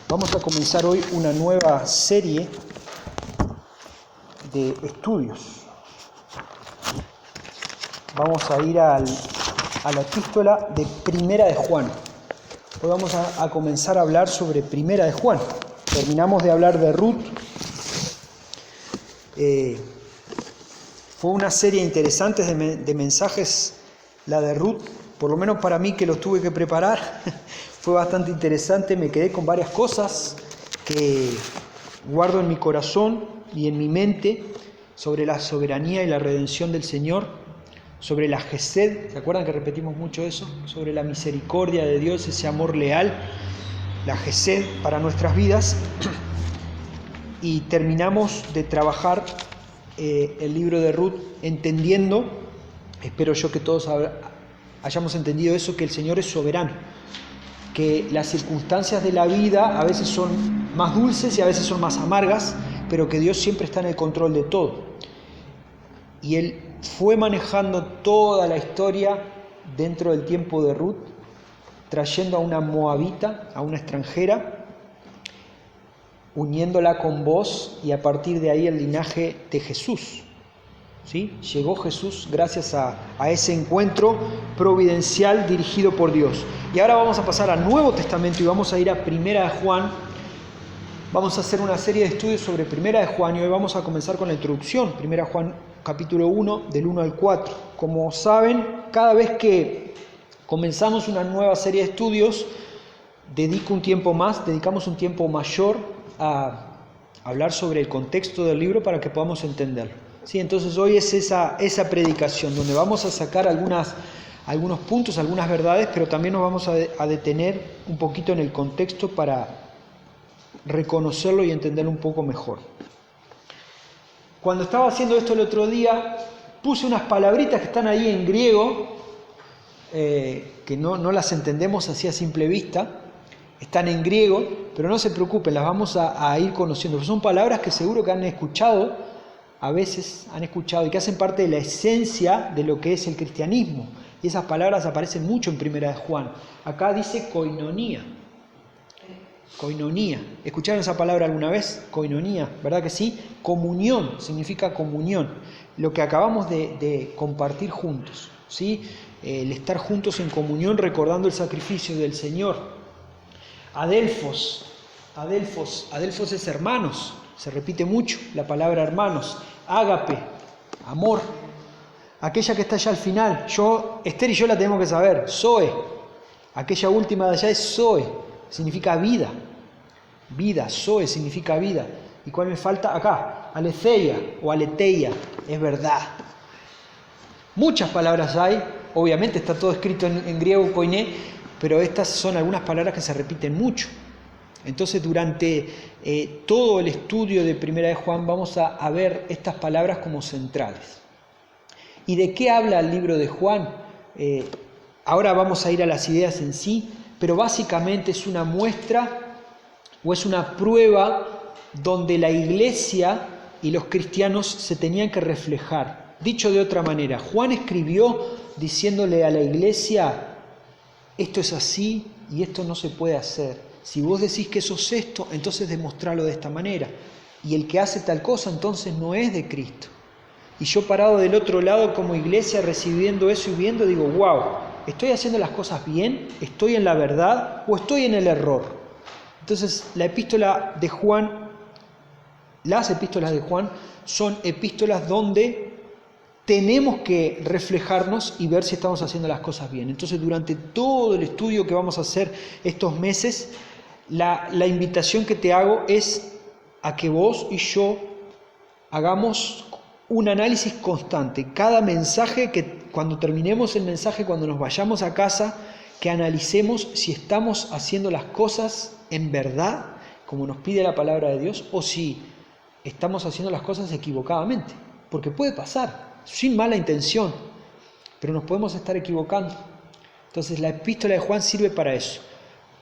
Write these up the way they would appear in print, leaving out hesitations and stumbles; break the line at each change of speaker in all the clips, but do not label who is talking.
Vamos a comenzar hoy una nueva serie de estudios. Vamos a ir a la epístola de Primera de Juan. Hoy vamos a comenzar a hablar sobre Primera de Juan. Terminamos de hablar de Ruth. Fue una serie interesante de mensajes, la de Ruth, por lo menos para mí que los tuve que preparar. Fue bastante interesante, me quedé con varias cosas que guardo en mi corazón y en mi mente sobre la soberanía y la redención del Señor, sobre la Gesed, ¿se acuerdan que repetimos mucho eso? Sobre la misericordia de Dios, ese amor leal, la Gesed para nuestras vidas. Y terminamos de trabajar el libro de Ruth entendiendo, espero yo que todos hayamos entendido eso, que el Señor es soberano, que las circunstancias de la vida a veces son más dulces y a veces son más amargas, pero que Dios siempre está en el control de todo. Y Él fue manejando toda la historia dentro del tiempo de Ruth, trayendo a una moabita, a una extranjera, uniéndola con vos, y a partir de ahí el linaje de Jesús. ¿Sí? Llegó Jesús gracias a ese encuentro providencial dirigido por Dios. Y ahora vamos a pasar al Nuevo Testamento y vamos a ir a Primera de Juan. Vamos a hacer una serie de estudios sobre Primera de Juan y hoy vamos a comenzar con la introducción. Primera de Juan capítulo 1, del 1 al 4. Como saben, cada vez que comenzamos una nueva serie de estudios, dedicamos un tiempo mayor a hablar sobre el contexto del libro para que podamos entenderlo. Sí, entonces hoy es esa predicación donde vamos a sacar algunos puntos, algunas verdades, pero también nos vamos a detener un poquito en el contexto para reconocerlo y entenderlo un poco mejor. Cuando estaba haciendo esto el otro día, puse unas palabritas que están ahí en griego, que no las entendemos así a simple vista. Están en griego, pero no se preocupen, las vamos a ir conociendo. Son palabras que seguro que han escuchado, a veces han escuchado, y que hacen parte de la esencia de lo que es el cristianismo. Y esas palabras aparecen mucho en Primera de Juan. Acá dice koinonía. Koinonía. ¿Escucharon esa palabra alguna vez? Koinonía, ¿verdad que sí? Comunión, significa comunión. Lo que acabamos de compartir juntos, ¿sí? El estar juntos en comunión recordando el sacrificio del Señor. Adelphos es hermanos, se repite mucho la palabra hermanos. Ágape, amor, aquella que está allá al final. Esther y yo la tenemos que saber. Zoe, aquella última de allá es Zoe, significa vida. Vida, Zoe significa vida. ¿Y cuál me falta? Acá, aletheia o aletheia, es verdad. Muchas palabras hay, obviamente está todo escrito en griego koiné, pero estas son algunas palabras que se repiten mucho. Entonces, durante todo el estudio de Primera de Juan vamos a ver estas palabras como centrales. ¿Y de qué habla el libro de Juan? Ahora vamos a ir a las ideas en sí, pero básicamente es una muestra o es una prueba donde la iglesia y los cristianos se tenían que reflejar. Dicho de otra manera, Juan escribió diciéndole a la iglesia: esto es así y esto no se puede hacer. Si vos decís que sos esto, entonces demostralo de esta manera. Y el que hace tal cosa, entonces no es de Cristo. Y yo parado del otro lado como iglesia, recibiendo eso y viendo, digo, wow, ¿estoy haciendo las cosas bien? ¿Estoy en la verdad o estoy en el error? Entonces, las epístolas de Juan son epístolas donde tenemos que reflejarnos y ver si estamos haciendo las cosas bien. Entonces, durante todo el estudio que vamos a hacer estos meses, la invitación que te hago es a que vos y yo hagamos un análisis constante. Cada mensaje, que cuando terminemos el mensaje, cuando nos vayamos a casa, que analicemos si estamos haciendo las cosas en verdad, como nos pide la palabra de Dios, o si estamos haciendo las cosas equivocadamente. Porque puede pasar, sin mala intención, pero nos podemos estar equivocando. Entonces la epístola de Juan sirve para eso,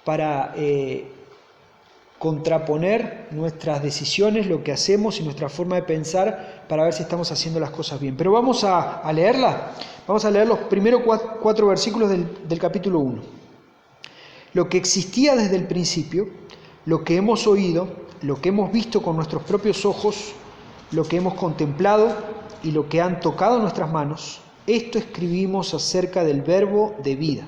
para contraponer nuestras decisiones, lo que hacemos y nuestra forma de pensar para ver si estamos haciendo las cosas bien. Pero vamos a leerla. Vamos a leer los primeros 4 versículos del capítulo 1. Lo que existía desde el principio, lo que hemos oído, lo que hemos visto con nuestros propios ojos, lo que hemos contemplado y lo que han tocado nuestras manos, esto escribimos acerca del Verbo de vida.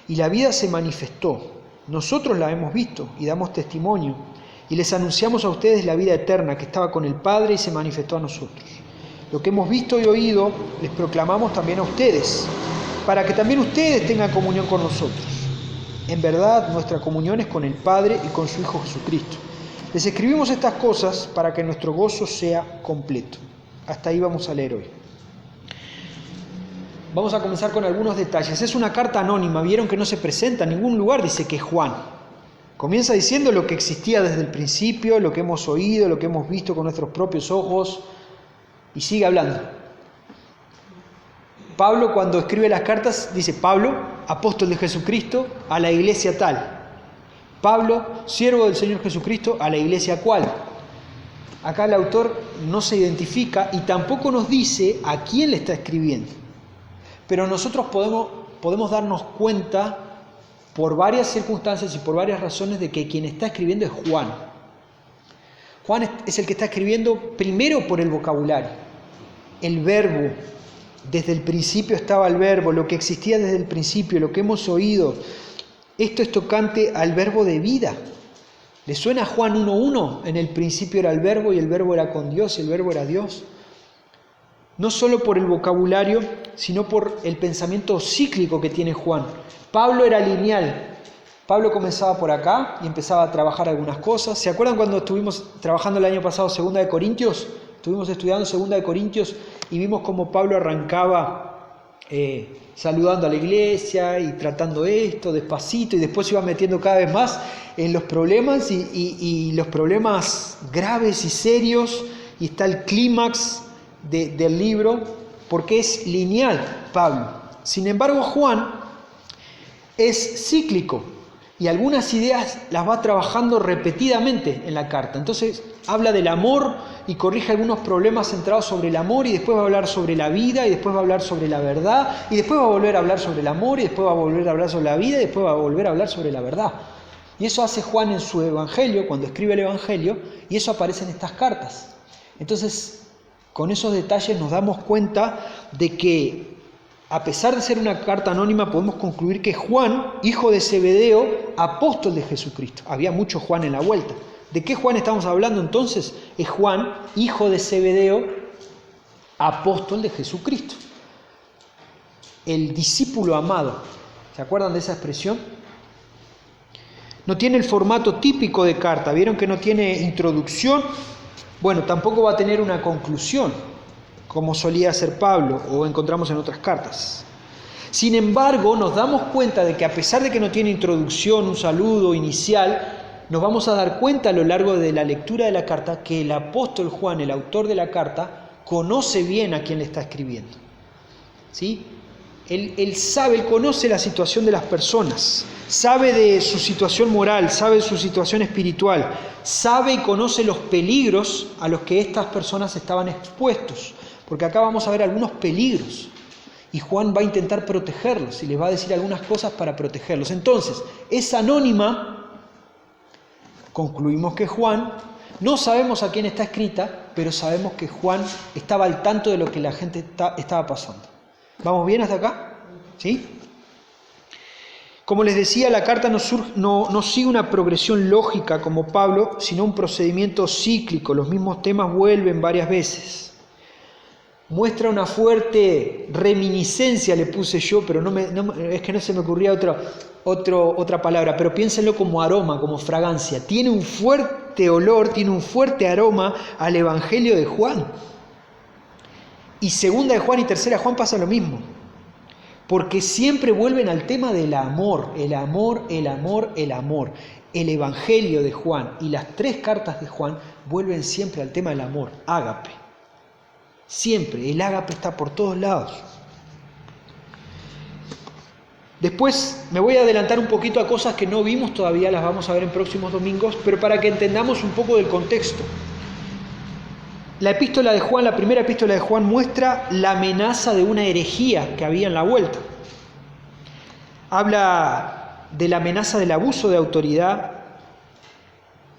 Y la vida se manifestó. Nosotros la hemos visto y damos testimonio, y les anunciamos a ustedes la vida eterna que estaba con el Padre y se manifestó a nosotros. Lo que hemos visto y oído les proclamamos también a ustedes, para que también ustedes tengan comunión con nosotros. En verdad, nuestra comunión es con el Padre y con su Hijo Jesucristo. Les escribimos estas cosas para que nuestro gozo sea completo. Hasta ahí vamos a leer hoy. Vamos a comenzar con algunos detalles. Es una carta anónima, vieron que no se presenta en ningún lugar, dice que es Juan. Comienza diciendo lo que existía desde el principio, lo que hemos oído, lo que hemos visto con nuestros propios ojos, y sigue hablando. Pablo, cuando escribe las cartas, dice: Pablo, apóstol de Jesucristo, a la iglesia tal. Pablo, siervo del Señor Jesucristo, a la iglesia cual. Acá el autor no se identifica y tampoco nos dice a quién le está escribiendo. Pero nosotros podemos darnos cuenta por varias circunstancias y por varias razones de que quien está escribiendo es Juan. Juan es el que está escribiendo primero por el vocabulario, el verbo. Desde el principio estaba el verbo, lo que existía desde el principio, lo que hemos oído. Esto es tocante al verbo de vida. ¿Le suena a Juan 1:1? En el principio era el verbo y el verbo era con Dios y el verbo era Dios. No solo por el vocabulario, sino por el pensamiento cíclico que tiene Juan. Pablo era lineal. Pablo comenzaba por acá y empezaba a trabajar algunas cosas. ¿Se acuerdan cuando estuvimos trabajando el año pasado 2 de Corintios? Estuvimos estudiando 2 de Corintios y vimos cómo Pablo arrancaba saludando a la iglesia y tratando esto despacito, y después se iba metiendo cada vez más en los problemas y los problemas graves y serios, y está el clímax del libro, porque es lineal Pablo. Sin embargo, Juan es cíclico y algunas ideas las va trabajando repetidamente en la carta. Entonces habla del amor y corrige algunos problemas centrados sobre el amor, y después va a hablar sobre la vida, y después va a hablar sobre la verdad, y después va a volver a hablar sobre el amor, y después va a volver a hablar sobre la vida, y después va a volver a hablar sobre la verdad. Y eso hace Juan en su Evangelio, cuando escribe el Evangelio, y eso aparece en estas cartas. Entonces, con esos detalles nos damos cuenta de que, a pesar de ser una carta anónima, podemos concluir que Juan, hijo de Zebedeo, apóstol de Jesucristo. Había mucho Juan en la vuelta. ¿De qué Juan estamos hablando entonces? Es Juan, hijo de Zebedeo, apóstol de Jesucristo. El discípulo amado. ¿Se acuerdan de esa expresión? No tiene el formato típico de carta. ¿Vieron que no tiene introducción? Bueno, tampoco va a tener una conclusión, como solía hacer Pablo o encontramos en otras cartas. Sin embargo, nos damos cuenta de que, a pesar de que no tiene introducción, un saludo inicial, nos vamos a dar cuenta a lo largo de la lectura de la carta que el apóstol Juan, el autor de la carta, conoce bien a quién le está escribiendo. ¿Sí? Él sabe, él conoce la situación de las personas, sabe de su situación moral, sabe de su situación espiritual, sabe y conoce los peligros a los que estas personas estaban expuestos, porque acá vamos a ver algunos peligros y Juan va a intentar protegerlos y les va a decir algunas cosas para protegerlos. Entonces, es anónima, concluimos que Juan, no sabemos a quién está escrita, pero sabemos que Juan estaba al tanto de lo que la gente estaba pasando. ¿Vamos bien hasta acá? ¿Sí? Como les decía, la carta no sigue una progresión lógica como Pablo, sino un procedimiento cíclico. Los mismos temas vuelven varias veces. Muestra una fuerte reminiscencia, le puse yo, pero es que no se me ocurría otra palabra, pero piénsenlo como aroma, como fragancia. Tiene un fuerte olor, tiene un fuerte aroma al Evangelio de Juan. Y 2 de Juan y 3 de Juan pasa lo mismo, porque siempre vuelven al tema del amor, el amor, el amor, el amor. El Evangelio de Juan y las 3 cartas de Juan vuelven siempre al tema del amor, ágape. Siempre, el ágape está por todos lados. Después me voy a adelantar un poquito a cosas que no vimos todavía, las vamos a ver en próximos domingos, pero para que entendamos un poco del contexto. La epístola de Juan, la primera epístola de Juan, muestra la amenaza de una herejía que había en la vuelta. Habla de la amenaza del abuso de autoridad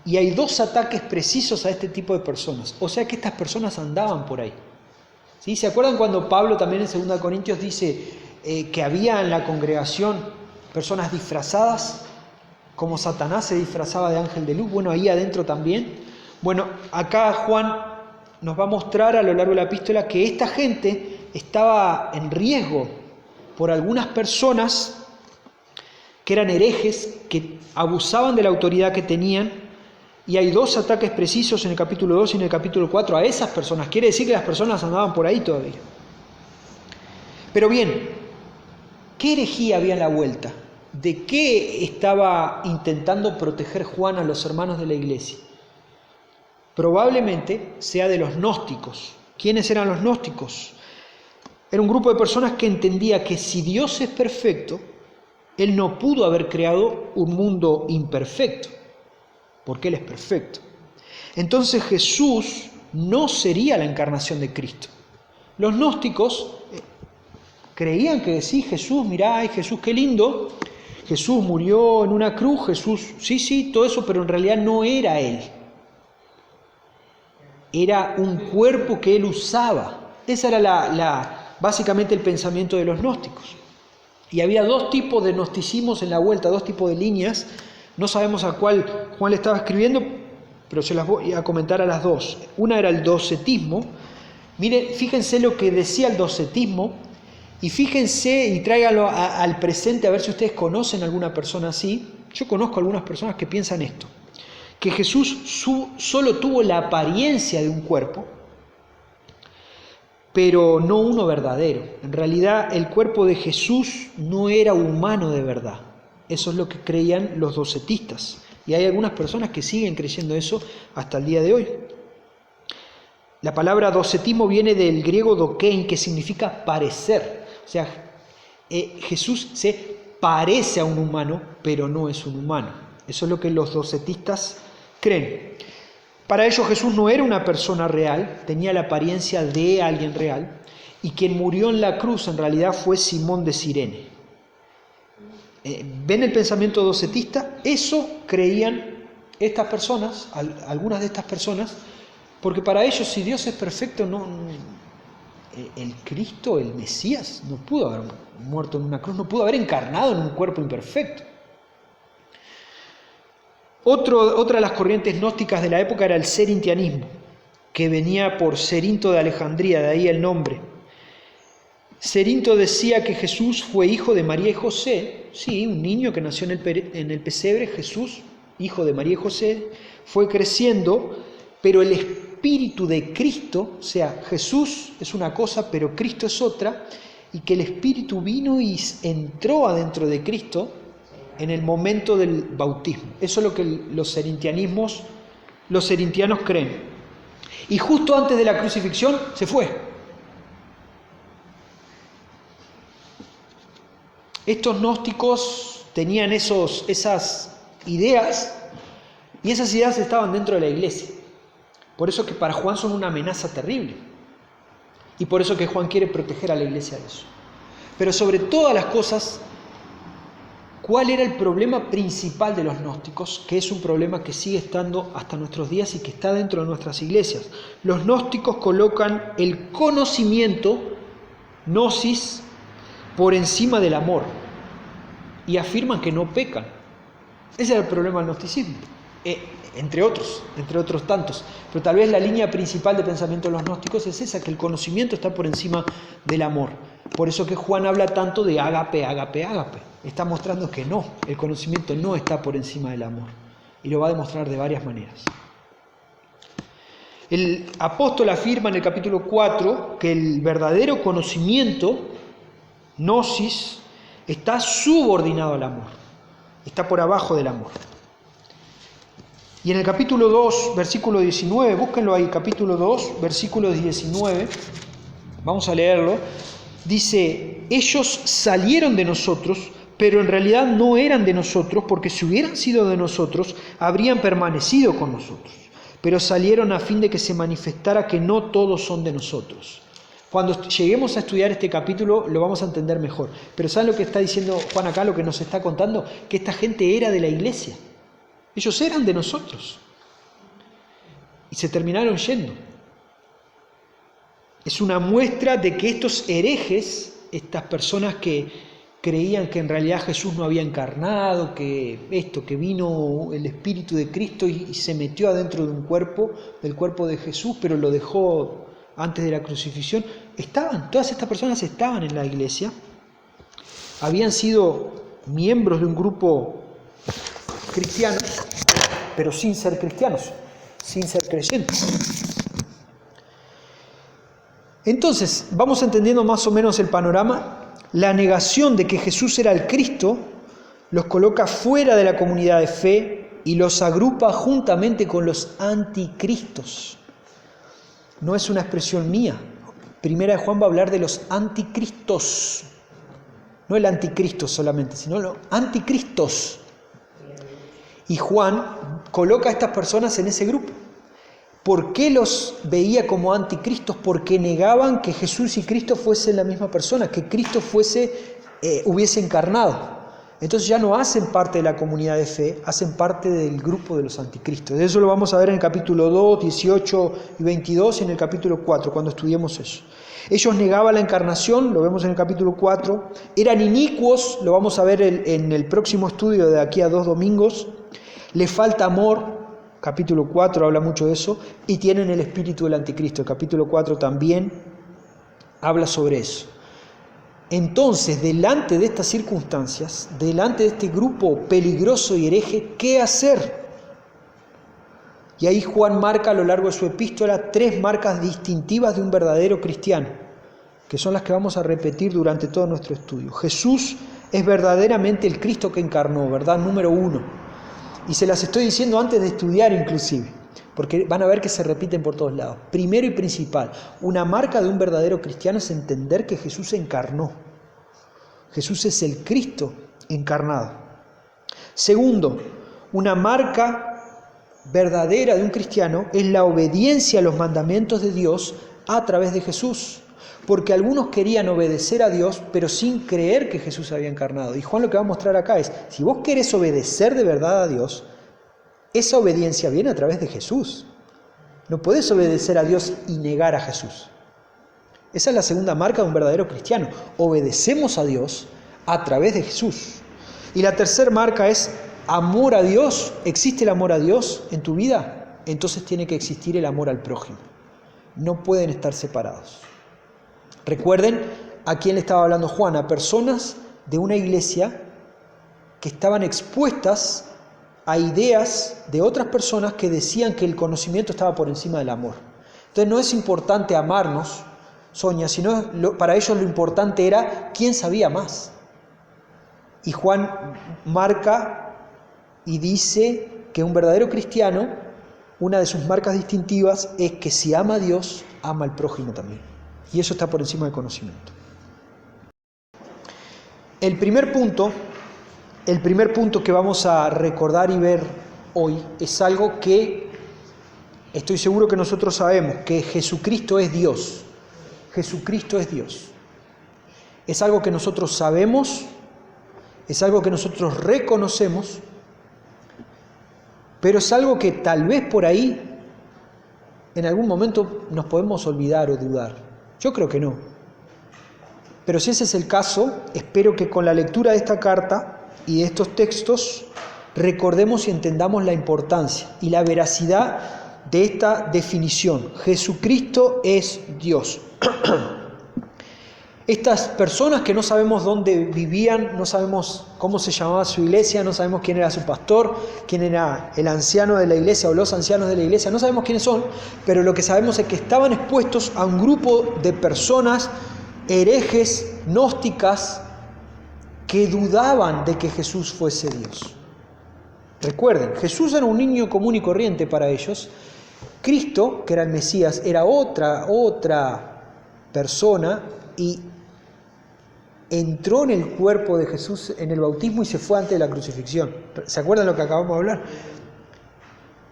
y hay dos ataques precisos a este tipo de personas. O sea que estas personas andaban por ahí. ¿Sí? ¿Se acuerdan cuando Pablo también en 2 Corintios dice que había en la congregación personas disfrazadas, como Satanás se disfrazaba de ángel de luz? Bueno, ahí adentro también. Bueno, acá Juan nos va a mostrar a lo largo de la epístola que esta gente estaba en riesgo por algunas personas que eran herejes, que abusaban de la autoridad que tenían, y hay dos ataques precisos en el capítulo 2 y en el capítulo 4 a esas personas. Quiere decir que las personas andaban por ahí todavía. Pero bien, ¿qué herejía había en la vuelta? ¿De qué estaba intentando proteger Juan a los hermanos de la iglesia? Probablemente sea de los gnósticos. ¿Quiénes eran los gnósticos? Era un grupo de personas que entendía que si Dios es perfecto, Él no pudo haber creado un mundo imperfecto, porque Él es perfecto. Entonces Jesús no sería la encarnación de Cristo. Los gnósticos creían que sí, Jesús, mirá, ay, Jesús, qué lindo, Jesús murió en una cruz, Jesús, sí, todo eso, pero en realidad no era Él. Era un cuerpo que Él usaba. Ese era básicamente el pensamiento de los gnósticos. Y había dos tipos de gnosticismos en la vuelta, dos tipos de líneas. No sabemos a cuál Juan le estaba escribiendo, pero se las voy a comentar a las dos. Una era el docetismo. Miren, fíjense lo que decía el docetismo y fíjense y tráiganlo al presente a ver si ustedes conocen a alguna persona así. Yo conozco algunas personas que piensan esto, que Jesús solo tuvo la apariencia de un cuerpo, pero no uno verdadero. En realidad el cuerpo de Jesús no era humano de verdad. Eso es lo que creían los docetistas. Y hay algunas personas que siguen creyendo eso hasta el día de hoy. La palabra docetismo viene del griego dokein, que significa parecer. O sea, Jesús se parece a un humano, pero no es un humano. Eso es lo que los docetistas creen. Para ellos Jesús no era una persona real, tenía la apariencia de alguien real, y quien murió en la cruz en realidad fue Simón de Cirene. ¿Ven el pensamiento docetista? Eso creían estas personas, algunas de estas personas, porque para ellos si Dios es perfecto, el Cristo, el Mesías, no pudo haber muerto en una cruz, no pudo haber encarnado en un cuerpo imperfecto. Otra de las corrientes gnósticas de la época era el cerintianismo, que venía por Cerinto de Alejandría, de ahí el nombre. Cerinto decía que Jesús fue hijo de María y José, sí, un niño que nació en el pesebre, Jesús, hijo de María y José, fue creciendo, pero el Espíritu de Cristo, o sea, Jesús es una cosa, pero Cristo es otra, y que el Espíritu vino y entró adentro de Cristo en el momento del bautismo. Eso es lo que los cerintianos creen. Y justo antes de la crucifixión se fue. Estos gnósticos tenían esas ideas, y esas ideas estaban dentro de la iglesia. Por eso que para Juan son una amenaza terrible. Y por eso que Juan quiere proteger a la iglesia de eso. Pero sobre todas las cosas, ¿cuál era el problema principal de los gnósticos? Que es un problema que sigue estando hasta nuestros días y que está dentro de nuestras iglesias. Los gnósticos colocan el conocimiento, gnosis, por encima del amor y afirman que no pecan. Ese era el problema del gnosticismo, entre otros tantos. Pero tal vez la línea principal de pensamiento de los gnósticos es esa, que el conocimiento está por encima del amor. Por eso que Juan habla tanto de ágape, ágape, ágape. Está mostrando que no, el conocimiento no está por encima del amor. Y lo va a demostrar de varias maneras. El apóstol afirma en el capítulo 4 que el verdadero conocimiento, gnosis, está subordinado al amor, está por abajo del amor. Y en el capítulo 2, versículo 19, búsquenlo ahí, capítulo 2, versículo 19, vamos a leerlo, dice: ellos salieron de nosotros, pero en realidad no eran de nosotros, porque si hubieran sido de nosotros, habrían permanecido con nosotros. Pero salieron a fin de que se manifestara que no todos son de nosotros. Cuando lleguemos a estudiar este capítulo lo vamos a entender mejor. Pero ¿saben lo que está diciendo Juan acá, lo que nos está contando? Que esta gente era de la iglesia. Ellos eran de nosotros. Y se terminaron yendo. Es una muestra de que estos herejes, estas personas que creían que en realidad Jesús no había encarnado, que vino el Espíritu de Cristo y se metió adentro de un cuerpo, del cuerpo de Jesús, pero lo dejó antes de la crucifixión. Todas estas personas estaban en la iglesia, habían sido miembros de un grupo cristiano, pero sin ser cristianos, sin ser creyentes. Entonces, vamos entendiendo más o menos el panorama. La negación de que Jesús era el Cristo los coloca fuera de la comunidad de fe y los agrupa juntamente con los anticristos. No es una expresión mía. Primera de Juan va a hablar de los anticristos. No el anticristo solamente, sino los anticristos. Y Juan coloca a estas personas en ese grupo. ¿Por qué los veía como anticristos? Porque negaban que Jesús y Cristo fuesen la misma persona, que Cristo hubiese encarnado. Entonces ya no hacen parte de la comunidad de fe, hacen parte del grupo de los anticristos. Eso lo vamos a ver en el capítulo 2, 18 y 22 y en el capítulo 4, cuando estudiemos eso. Ellos negaban la encarnación, lo vemos en el capítulo 4. Eran inicuos, lo vamos a ver en el próximo estudio de aquí a 2 domingos. Les falta amor. Capítulo 4 habla mucho de eso, y tienen el espíritu del anticristo. El capítulo 4 también habla sobre eso. Entonces, delante de estas circunstancias, delante de este grupo peligroso y hereje, ¿qué hacer? Y ahí Juan marca a lo largo de su epístola 3 marcas distintivas de un verdadero cristiano, que son las que vamos a repetir durante todo nuestro estudio. Jesús es verdaderamente el Cristo que encarnó, verdad número 1. Y se las estoy diciendo antes de estudiar inclusive, porque van a ver que se repiten por todos lados. Primero y principal, una marca de un verdadero cristiano es entender que Jesús se encarnó. Jesús es el Cristo encarnado. Segundo, una marca verdadera de un cristiano es la obediencia a los mandamientos de Dios a través de Jesús. Porque algunos querían obedecer a Dios, pero sin creer que Jesús había encarnado. Y Juan lo que va a mostrar acá es, si vos querés obedecer de verdad a Dios, esa obediencia viene a través de Jesús. No podés obedecer a Dios y negar a Jesús. Esa es la segunda marca de un verdadero cristiano. Obedecemos a Dios a través de Jesús. Y la tercera marca es amor a Dios. ¿Existe el amor a Dios en tu vida? Entonces tiene que existir el amor al prójimo. No pueden estar separados. Recuerden a quién le estaba hablando Juan, a personas de una iglesia que estaban expuestas a ideas de otras personas que decían que el conocimiento estaba por encima del amor. Entonces no es importante amarnos, Sonia, sino para ellos lo importante era quién sabía más. Y Juan marca y dice que un verdadero cristiano, una de sus marcas distintivas es que si ama a Dios, ama al prójimo también. Y eso está por encima del conocimiento. El primer punto que vamos a recordar y ver hoy es algo que estoy seguro que nosotros sabemos, que Jesucristo es Dios. Jesucristo es Dios. Es algo que nosotros sabemos, es algo que nosotros reconocemos, pero es algo que tal vez por ahí en algún momento nos podemos olvidar o dudar. Yo creo que no. Pero si ese es el caso, espero que con la lectura de esta carta y de estos textos recordemos y entendamos la importancia y la veracidad de esta definición. Jesucristo es Dios. Estas personas que no sabemos dónde vivían, no sabemos cómo se llamaba su iglesia, no sabemos quién era su pastor, quién era el anciano de la iglesia o los ancianos de la iglesia, no sabemos quiénes son, pero lo que sabemos es que estaban expuestos a un grupo de personas herejes, gnósticas, que dudaban de que Jesús fuese Dios. Recuerden, Jesús era un niño común y corriente para ellos. Cristo, que era el Mesías, era otra persona y entró en el cuerpo de Jesús en el bautismo y se fue antes de la crucifixión. ¿Se acuerdan lo que acabamos de hablar?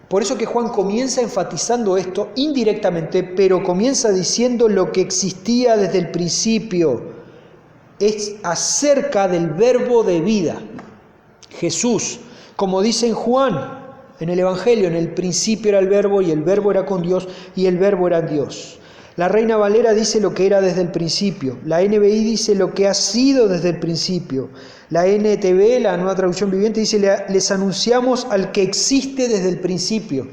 Por eso que Juan comienza enfatizando esto indirectamente, pero comienza diciendo lo que existía desde el principio. Es acerca del verbo de vida. Jesús, como dice en Juan, en el Evangelio, en el principio era el verbo y el verbo era con Dios y el verbo era Dios. La Reina Valera dice lo que era desde el principio. La NBI dice lo que ha sido desde el principio. La NTV, la Nueva Traducción Viviente, dice les anunciamos al que existe desde el principio.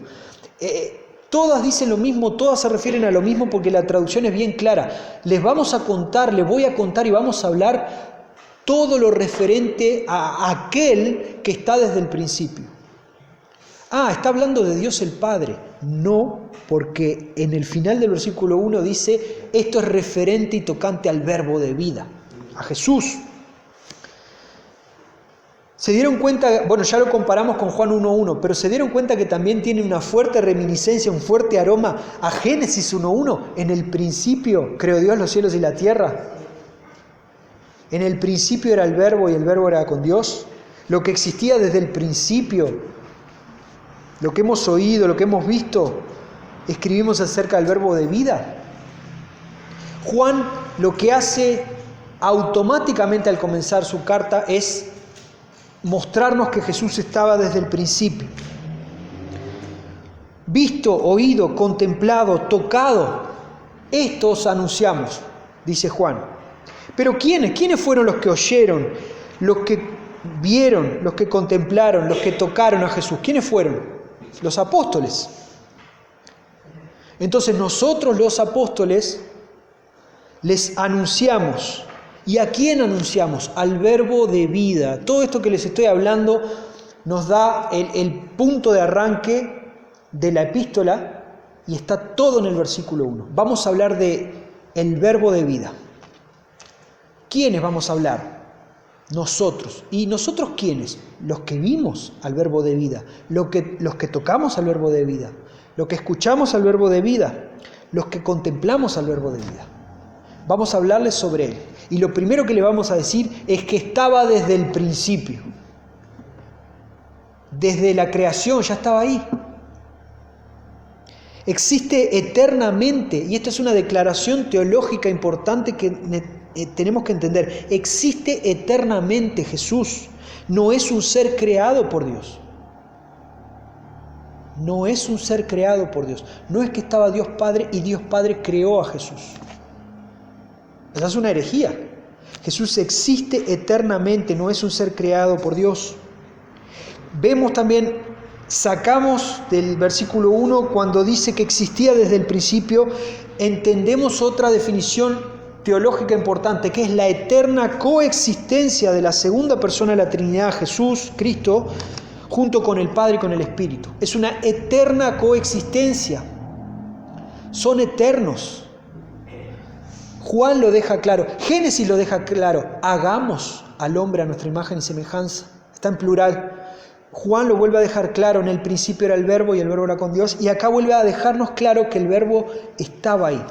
Todas dicen lo mismo, todas se refieren a lo mismo porque la traducción es bien clara. Les voy a contar y vamos a hablar todo lo referente a aquel que está desde el principio. Está hablando de Dios el Padre. No, porque en el final del versículo 1 dice, esto es referente y tocante al verbo de vida, a Jesús. Se dieron cuenta, ya lo comparamos con Juan 1.1, pero se dieron cuenta que también tiene una fuerte reminiscencia, un fuerte aroma a Génesis 1.1. En el principio creó Dios los cielos y la tierra. En el principio era el verbo y el verbo era con Dios. Lo que existía desde el principio, lo que hemos oído, lo que hemos visto, escribimos acerca del verbo de vida. Juan lo que hace automáticamente al comenzar su carta es mostrarnos que Jesús estaba desde el principio. Visto, oído, contemplado, tocado, estos anunciamos, dice Juan. Pero ¿quiénes fueron los que oyeron, los que vieron, los que contemplaron, los que tocaron a Jesús? ¿Quiénes fueron? Los apóstoles. Entonces nosotros los apóstoles les anunciamos. ¿Y a quién anunciamos? Al verbo de vida. Todo esto que les estoy hablando nos da el punto de arranque de la epístola y está todo en el versículo 1. Vamos a hablar de el verbo de vida. ¿Quiénes vamos a hablar? Nosotros. ¿Y nosotros quiénes? Los que vimos al verbo de vida, los que tocamos al verbo de vida, los que escuchamos al verbo de vida, los que contemplamos al verbo de vida. Vamos a hablarles sobre él. Y lo primero que le vamos a decir es que estaba desde el principio. Desde la creación ya estaba ahí. Existe eternamente, y esta es una declaración teológica importante que tenemos que entender. Existe eternamente Jesús. No es un ser creado por Dios. No es un ser creado por Dios. No es que estaba Dios Padre y Dios Padre creó a Jesús. Esa es una herejía. Jesús existe eternamente, no es un ser creado por Dios. Vemos también, sacamos del versículo 1, cuando dice que existía desde el principio, entendemos otra definición teológica importante, que es la eterna coexistencia de la segunda persona de la Trinidad, Jesús, Cristo, junto con el Padre y con el Espíritu. Es una eterna coexistencia. Son eternos. Juan lo deja claro, Génesis lo deja claro, hagamos al hombre a nuestra imagen y semejanza. Está en plural. Juan lo vuelve a dejar claro, en el principio era el verbo y el verbo era con Dios, y acá vuelve a dejarnos claro que el verbo estaba ahí.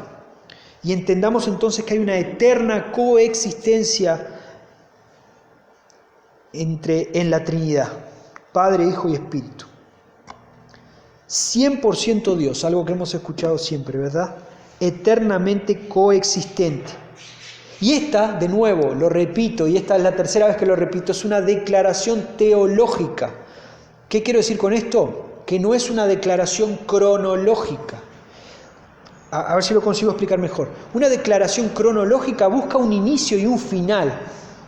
Y entendamos entonces que hay una eterna coexistencia en la Trinidad, Padre, Hijo y Espíritu. 100% Dios, algo que hemos escuchado siempre, ¿verdad? Eternamente coexistente. Y esta, de nuevo, lo repito, y esta es la tercera vez que lo repito, es una declaración teológica. ¿Qué quiero decir con esto? Que no es una declaración cronológica. A ver si lo consigo explicar mejor. Una declaración cronológica busca un inicio y un final,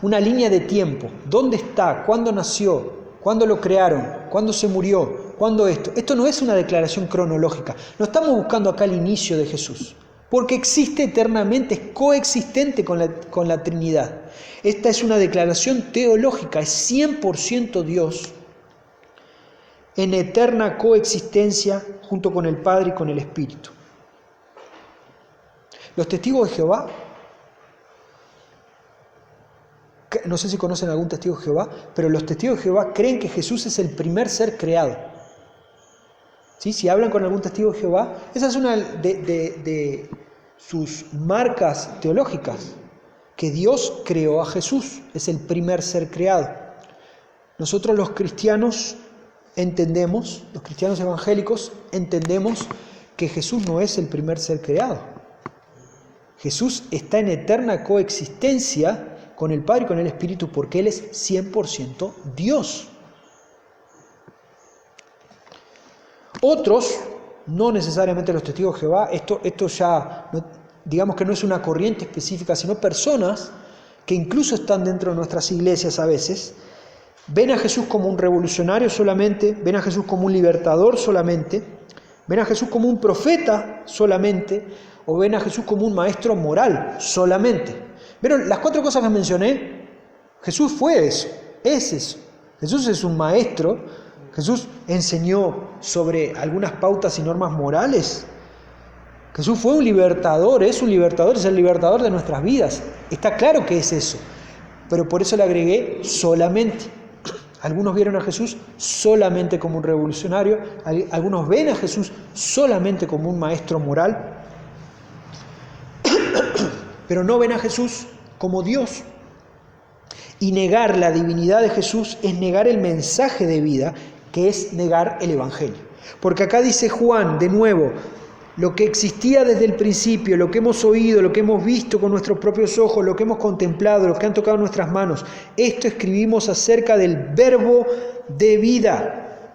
una línea de tiempo. ¿Dónde está? ¿Cuándo nació? ¿Cuándo lo crearon? ¿Cuándo se murió? ¿Cuándo esto? Esto no es una declaración cronológica. No estamos buscando acá el inicio de Jesús, porque existe eternamente, es coexistente con la Trinidad. Esta es una declaración teológica, es 100% Dios, en eterna coexistencia junto con el Padre y con el Espíritu. Los testigos de Jehová, no sé si conocen algún testigo de Jehová, pero los testigos de Jehová creen que Jesús es el primer ser creado. ¿Sí? Si hablan con algún testigo de Jehová, esa es una de sus marcas teológicas. que Dios creó a Jesús, es el primer ser creado. Nosotros los cristianos entendemos, los cristianos evangélicos entendemos que Jesús no es el primer ser creado. Jesús está en eterna coexistencia con el Padre y con el Espíritu porque Él es 100% Dios. Otros, no necesariamente los testigos de Jehová, esto ya, digamos que no es una corriente específica, sino personas que incluso están dentro de nuestras iglesias a veces, ven a Jesús como un revolucionario solamente, ven a Jesús como un libertador solamente, ven a Jesús como un profeta solamente, o ven a Jesús como un maestro moral solamente. ¿Vieron? Las 4 cosas que mencioné, Jesús fue eso, es eso. Jesús es un maestro, Jesús enseñó sobre algunas pautas y normas morales. Jesús fue un libertador, es el libertador de nuestras vidas. Está claro que es eso, pero por eso le agregué solamente. Algunos vieron a Jesús solamente como un revolucionario, algunos ven a Jesús solamente como un maestro moral, pero no ven a Jesús como Dios. Y negar la divinidad de Jesús es negar el mensaje de vida, que es negar el Evangelio. Porque acá dice Juan, de nuevo, lo que existía desde el principio, lo que hemos oído, lo que hemos visto con nuestros propios ojos, lo que hemos contemplado, lo que han tocado nuestras manos, esto escribimos acerca del verbo de vida.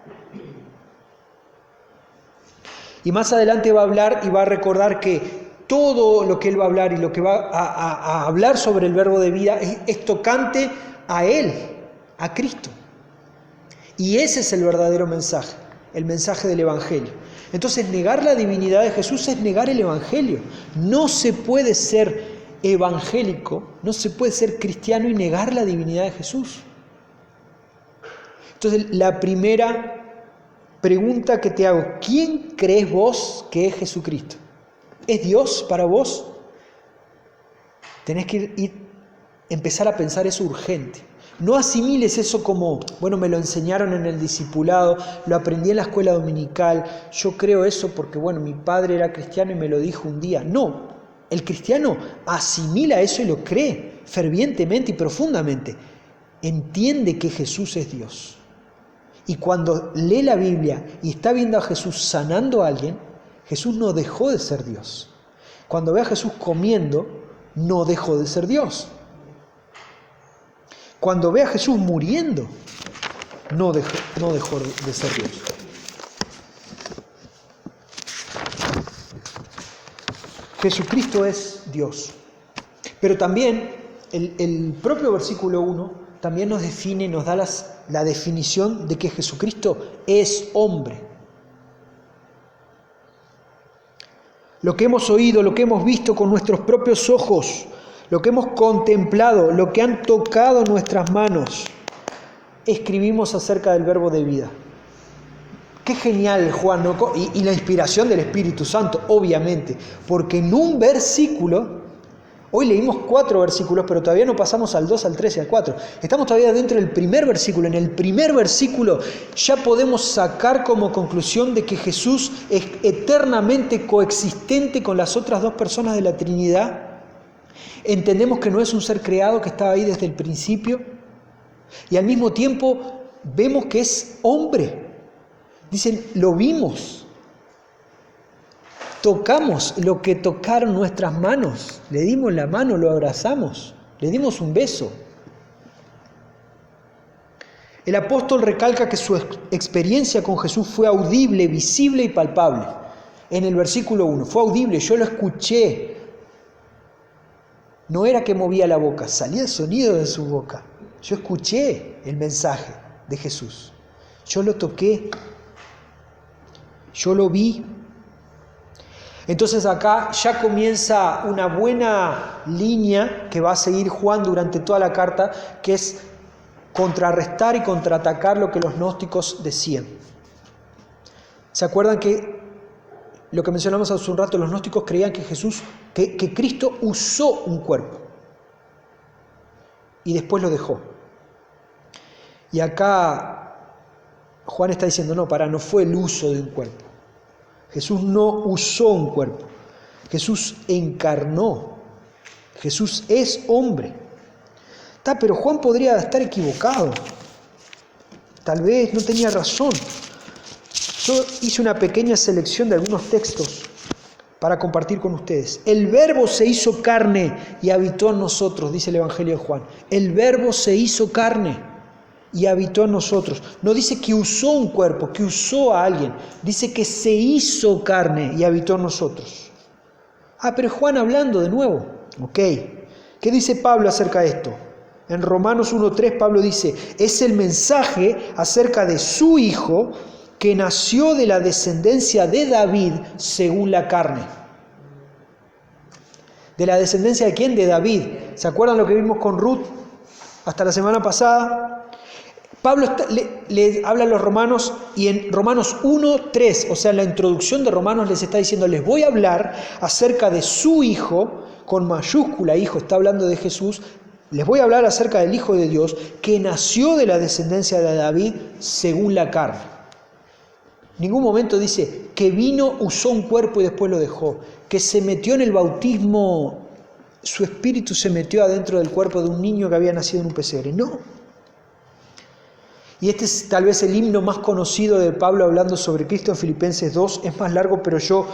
Y más adelante va a hablar y va a recordar que todo lo que él va a hablar y lo que va a hablar sobre el verbo de vida es tocante a él, a Cristo. Y ese es el verdadero mensaje, el mensaje del Evangelio. Entonces, negar la divinidad de Jesús es negar el Evangelio. No se puede ser evangélico, no se puede ser cristiano y negar la divinidad de Jesús. Entonces, la primera pregunta que te hago, ¿quién crees vos que es Jesucristo? ¿Es Dios para vos? Tenés que empezar a pensar eso urgente. No asimiles eso como, bueno, me lo enseñaron en el discipulado, lo aprendí en la escuela dominical, yo creo eso porque, bueno, mi padre era cristiano y me lo dijo un día. No, el cristiano asimila eso y lo cree fervientemente y profundamente. Entiende que Jesús es Dios. Y cuando lee la Biblia y está viendo a Jesús sanando a alguien, Jesús no dejó de ser Dios. Cuando ve a Jesús comiendo, no dejó de ser Dios. Cuando ve a Jesús muriendo, no dejó de ser Dios. Jesucristo es Dios. Pero también el propio versículo 1 también nos define, nos da la definición de que Jesucristo es hombre. Lo que hemos oído, lo que hemos visto con nuestros propios ojos, lo que hemos contemplado, lo que han tocado nuestras manos, escribimos acerca del verbo de vida. Qué genial, Juan, ¿no? Y la inspiración del Espíritu Santo, obviamente, porque en un versículo, hoy leímos 4 versículos, pero todavía no pasamos al 2, al 3 y al 4. Estamos todavía dentro del primer versículo. En el primer versículo ya podemos sacar como conclusión de que Jesús es eternamente coexistente con las otras 2 personas de la Trinidad. Entendemos que no es un ser creado que estaba ahí desde el principio y al mismo tiempo vemos que es hombre. Dicen, lo vimos, tocamos lo que tocaron nuestras manos, le dimos la mano, lo abrazamos, le dimos un beso. El apóstol recalca que su experiencia con Jesús fue audible, visible y palpable. En el versículo 1, fue audible, yo lo escuché. No era que movía la boca, salía el sonido de su boca. Yo escuché el mensaje de Jesús. Yo lo toqué. Yo lo vi. Entonces acá ya comienza una buena línea que va a seguir Juan durante toda la carta, que es contrarrestar y contraatacar lo que los gnósticos decían. ¿Se acuerdan que lo que mencionamos hace un rato, los gnósticos creían que que Cristo usó un cuerpo y después lo dejó? Y acá Juan está diciendo, no fue el uso de un cuerpo. Jesús no usó un cuerpo. Jesús encarnó. Jesús es hombre. Pero Juan podría estar equivocado. Tal vez no tenía razón. Yo hice una pequeña selección de algunos textos para compartir con ustedes. El Verbo se hizo carne y habitó en nosotros, dice el Evangelio de Juan. El Verbo se hizo carne y habitó en nosotros. No dice que usó un cuerpo, que usó a alguien. Dice que se hizo carne y habitó en nosotros. Pero Juan hablando de nuevo. Ok. ¿Qué dice Pablo acerca de esto? En Romanos 1:3 Pablo dice, es el mensaje acerca de su Hijo que nació de la descendencia de David según la carne. ¿De la descendencia de quién? De David. ¿Se acuerdan lo que vimos con Ruth hasta la semana pasada? Pablo le habla a los romanos y en Romanos 1:3, o sea, en la introducción de Romanos les está diciendo, les voy a hablar acerca de su Hijo, con mayúscula Hijo, está hablando de Jesús. Les voy a hablar acerca del Hijo de Dios que nació de la descendencia de David según la carne. En ningún momento dice que vino, usó un cuerpo y después lo dejó, que se metió en el bautismo, su espíritu se metió adentro del cuerpo de un niño que había nacido en un pesebre. No. Y este es tal vez el himno más conocido de Pablo hablando sobre Cristo en Filipenses 2. Es más largo, pero yo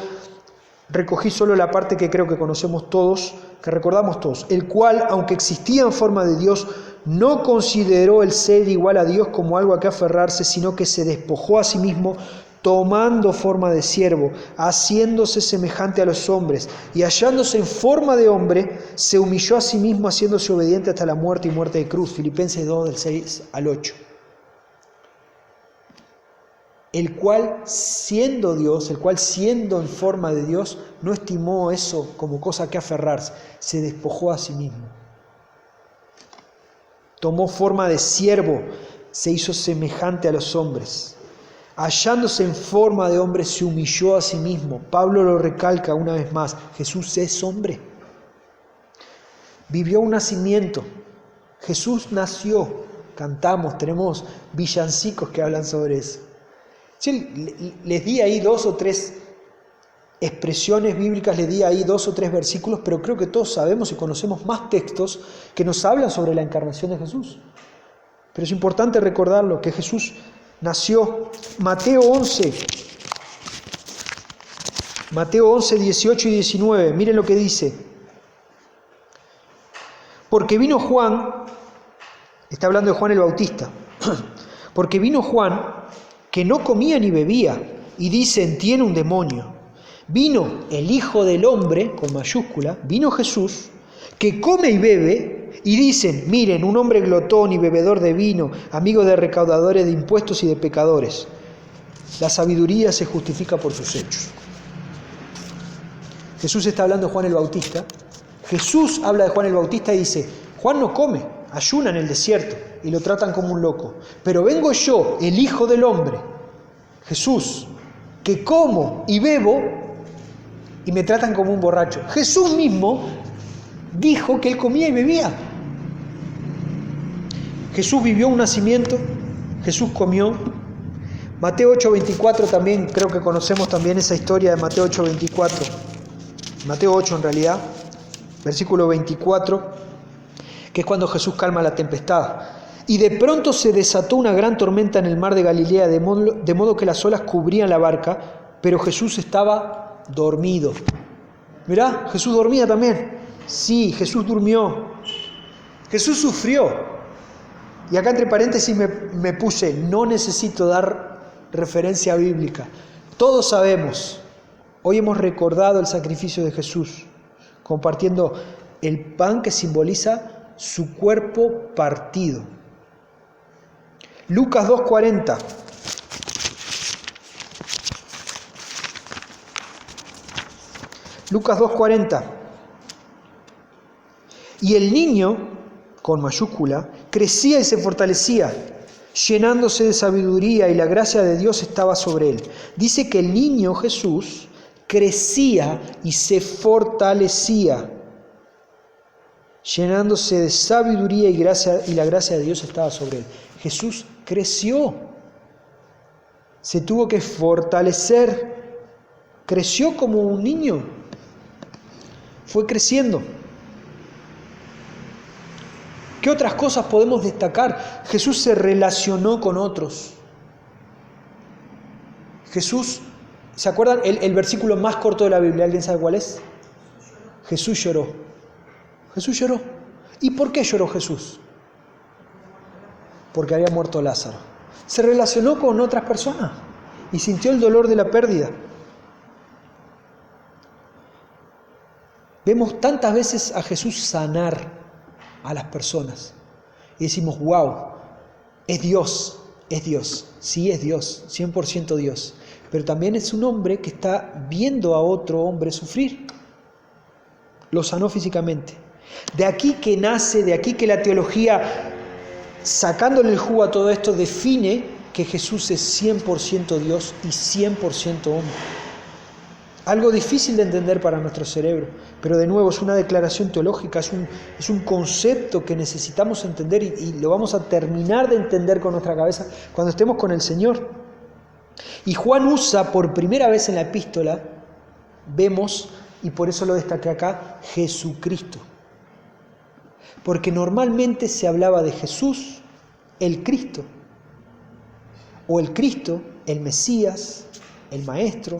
recogí solo la parte que creo que conocemos todos, que recordamos todos, el cual, aunque existía en forma de Dios, no consideró el ser igual a Dios como algo a que aferrarse, sino que se despojó a sí mismo, tomando forma de siervo, haciéndose semejante a los hombres, y hallándose en forma de hombre, se humilló a sí mismo, haciéndose obediente hasta la muerte y muerte de cruz. Filipenses 2, del 6 al 8. El cual siendo Dios, el cual siendo en forma de Dios, no estimó eso como cosa que aferrarse, se despojó a sí mismo. Tomó forma de siervo, se hizo semejante a los hombres. Hallándose en forma de hombre, se humilló a sí mismo. Pablo lo recalca una vez más, Jesús es hombre. Vivió un nacimiento. Jesús nació. Cantamos, tenemos villancicos que hablan sobre eso. Sí, les di ahí 2 o 3 expresiones bíblicas, les di ahí 2 o 3 versículos, pero creo que todos sabemos y conocemos más textos que nos hablan sobre la encarnación de Jesús. Pero es importante recordarlo, que Jesús nació. Mateo 11, 18 y 19, miren lo que dice. Porque vino Juan, está hablando de Juan el Bautista, porque vino Juan que no comía ni bebía, y dicen, tiene un demonio. Vino el Hijo del Hombre, con mayúscula, vino Jesús, que come y bebe, y dicen, miren, un hombre glotón y bebedor de vino, amigo de recaudadores de impuestos y de pecadores. La sabiduría se justifica por sus hechos. Jesús está hablando de Juan el Bautista. Jesús habla de Juan el Bautista y dice, Juan no come, ayuna en el desierto y lo tratan como un loco. Pero vengo yo, el Hijo del Hombre, Jesús, que como y bebo y me tratan como un borracho. Jesús mismo dijo que él comía y bebía. Jesús vivió un nacimiento, Jesús comió. Mateo 8:24 también, creo que conocemos también esa historia de Mateo 8:24. Mateo 8 en realidad, versículo 24, que es cuando Jesús calma la tempestad. Y de pronto se desató una gran tormenta en el mar de Galilea, de modo que las olas cubrían la barca, pero Jesús estaba dormido. Mirá, Jesús dormía también. Sí, Jesús durmió. Jesús sufrió. Y acá entre paréntesis me puse, no necesito dar referencia bíblica. Todos sabemos, hoy hemos recordado el sacrificio de Jesús, compartiendo el pan que simboliza su cuerpo partido. Lucas 2:40. Lucas 2:40. Y el niño, con mayúscula, crecía y se fortalecía, llenándose de sabiduría, y la gracia de Dios estaba sobre él. Dice que el niño Jesús crecía y se fortalecía, llenándose de sabiduría y la gracia de Dios estaba sobre él. Jesús creció, se tuvo que fortalecer, creció como un niño, fue creciendo. ¿Qué otras cosas podemos destacar? Jesús se relacionó con otros. Jesús, ¿se acuerdan el versículo más corto de la Biblia? ¿Alguien sabe cuál es? Jesús lloró. Jesús lloró. ¿Y por qué lloró Jesús? Porque había muerto Lázaro. Se relacionó con otras personas y sintió el dolor de la pérdida. Vemos tantas veces a Jesús sanar a las personas y decimos, wow, es Dios, sí es Dios, 100% Dios, pero también es un hombre que está viendo a otro hombre sufrir. Lo sanó físicamente. De aquí que nace, de aquí que la teología, sacándole el jugo a todo esto, define que Jesús es 100% Dios y 100% hombre. Algo difícil de entender para nuestro cerebro, pero de nuevo es una declaración teológica, es un concepto que necesitamos entender y lo vamos a terminar de entender con nuestra cabeza cuando estemos con el Señor. Y Juan usa por primera vez en la epístola, vemos, y por eso lo destaqué acá, Jesucristo. Porque normalmente se hablaba de Jesús, el Cristo, o el Cristo, el Mesías, el Maestro.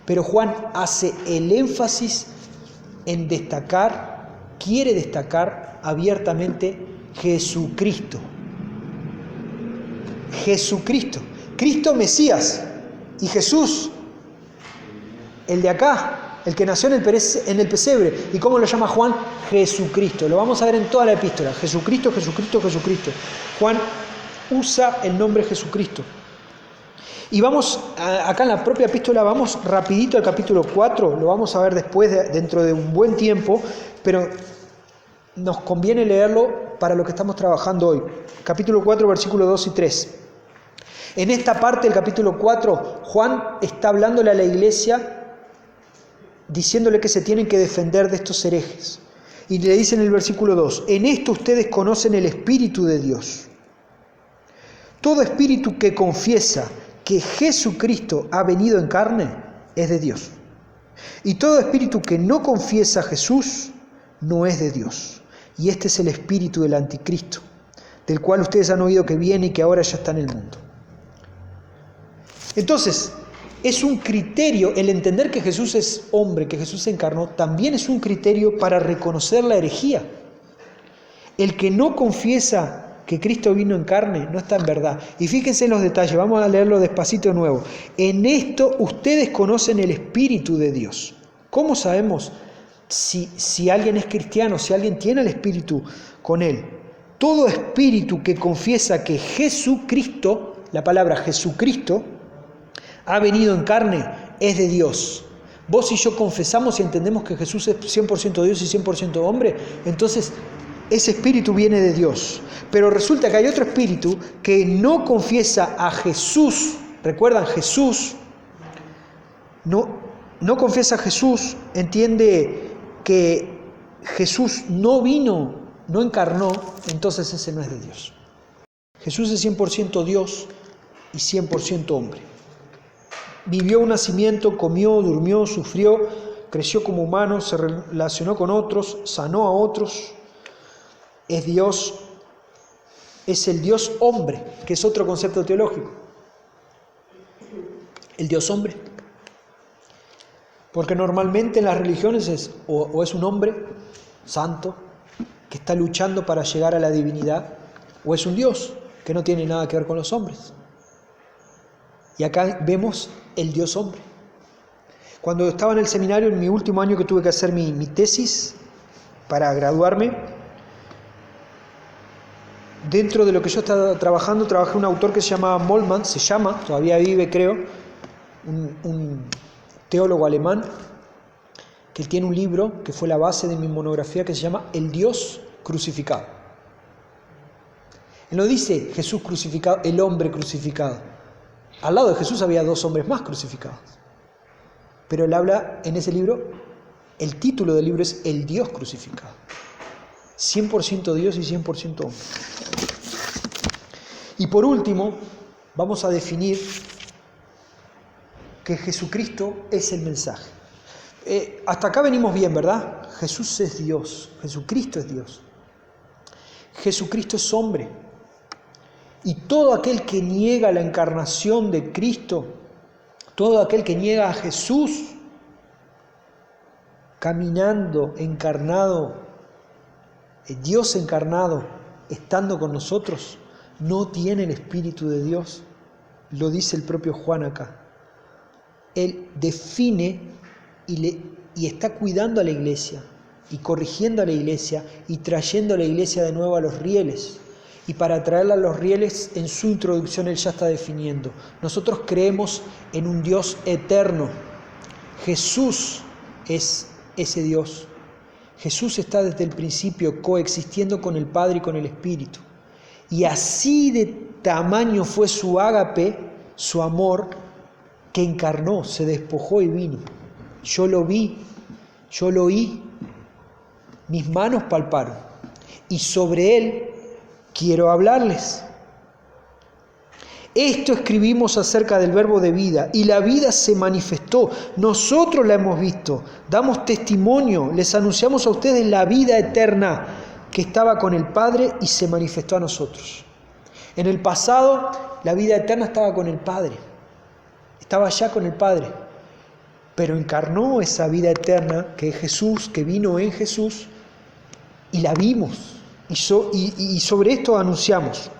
Pero Juan hace el énfasis en destacar, quiere destacar abiertamente Jesucristo. Jesucristo. Cristo Mesías y Jesús, el de acá, el que nació en el pesebre. ¿Y cómo lo llama Juan? Jesucristo. Lo vamos a ver en toda la epístola. Jesucristo, Jesucristo, Jesucristo. Juan usa el nombre Jesucristo. Y vamos, acá en la propia epístola, vamos rapidito al capítulo 4, lo vamos a ver después, dentro de un buen tiempo, pero nos conviene leerlo para lo que estamos trabajando hoy. Capítulo 4, versículos 2 y 3. En esta parte del capítulo 4, Juan está hablándole a la iglesia, diciéndole que se tienen que defender de estos herejes. Y le dice en el versículo 2, en esto ustedes conocen el Espíritu de Dios. Todo espíritu que confiesa que Jesucristo ha venido en carne es de Dios. Y todo espíritu que no confiesa a Jesús no es de Dios. Y este es el espíritu del anticristo, del cual ustedes han oído que viene y que ahora ya está en el mundo. Entonces, es un criterio, el entender que Jesús es hombre, que Jesús se encarnó, también es un criterio para reconocer la herejía. El que no confiesa que Cristo vino en carne, no está en verdad. Y fíjense en los detalles, vamos a leerlo despacito de nuevo. En esto ustedes conocen el Espíritu de Dios. ¿Cómo sabemos si alguien es cristiano, si alguien tiene el Espíritu con él? Todo espíritu que confiesa que Jesucristo, la palabra Jesucristo, ha venido en carne, es de Dios. Vos y yo confesamos y entendemos que Jesús es 100% Dios y 100% hombre, entonces ese espíritu viene de Dios. Pero resulta que hay otro espíritu que no confiesa a Jesús. ¿Recuerdan? Jesús no confiesa a Jesús, entiende que Jesús no vino, no encarnó, entonces ese no es de Dios. Jesús es 100% Dios y 100% hombre. Vivió un nacimiento, comió, durmió, sufrió, creció como humano, se relacionó con otros, sanó a otros. Es Dios, es el Dios hombre, que es otro concepto teológico. El Dios hombre. Porque normalmente en las religiones es o es un hombre santo que está luchando para llegar a la divinidad, o es un Dios que no tiene nada que ver con los hombres. Y acá vemos el Dios hombre. Cuando estaba en el seminario, en mi último año que tuve que hacer mi tesis para graduarme, dentro de lo que yo estaba trabajando, trabajé un autor que se llamaba Moltmann, todavía vive creo, un teólogo alemán, que él tiene un libro que fue la base de mi monografía que se llama El Dios crucificado. Él no dice Jesús crucificado, el hombre crucificado. Al lado de Jesús había 2 hombres más crucificados. Pero él habla en ese libro, el título del libro es El Dios crucificado. 100% Dios y 100% hombre. Y por último, vamos a definir que Jesucristo es el mensaje. Hasta acá venimos bien, ¿verdad? Jesús es Dios, Jesucristo es Dios. Jesucristo es hombre. Y todo aquel que niega la encarnación de Cristo, todo aquel que niega a Jesús, caminando, encarnado, Dios encarnado, estando con nosotros, no tiene el Espíritu de Dios. Lo dice el propio Juan acá. Él define y está cuidando a la iglesia, y corrigiendo a la iglesia, y trayendo a la iglesia de nuevo a los rieles. Y para traerla a los rieles, en su introducción Él ya está definiendo. Nosotros creemos en un Dios eterno. Jesús es ese Dios. Jesús está desde el principio coexistiendo con el Padre y con el Espíritu. Y así de tamaño fue su ágape, su amor, que encarnó, se despojó y vino. Yo lo vi, yo lo oí, mis manos palparon. Y sobre Él quiero hablarles. Esto escribimos acerca del verbo de vida, y la vida se manifestó. Nosotros la hemos visto, damos testimonio, les anunciamos a ustedes la vida eterna que estaba con el Padre y se manifestó a nosotros. En el pasado, la vida eterna estaba con el Padre, estaba allá con el Padre, pero encarnó esa vida eterna que es Jesús, que vino en Jesús, y la vimos, y sobre esto anunciamos.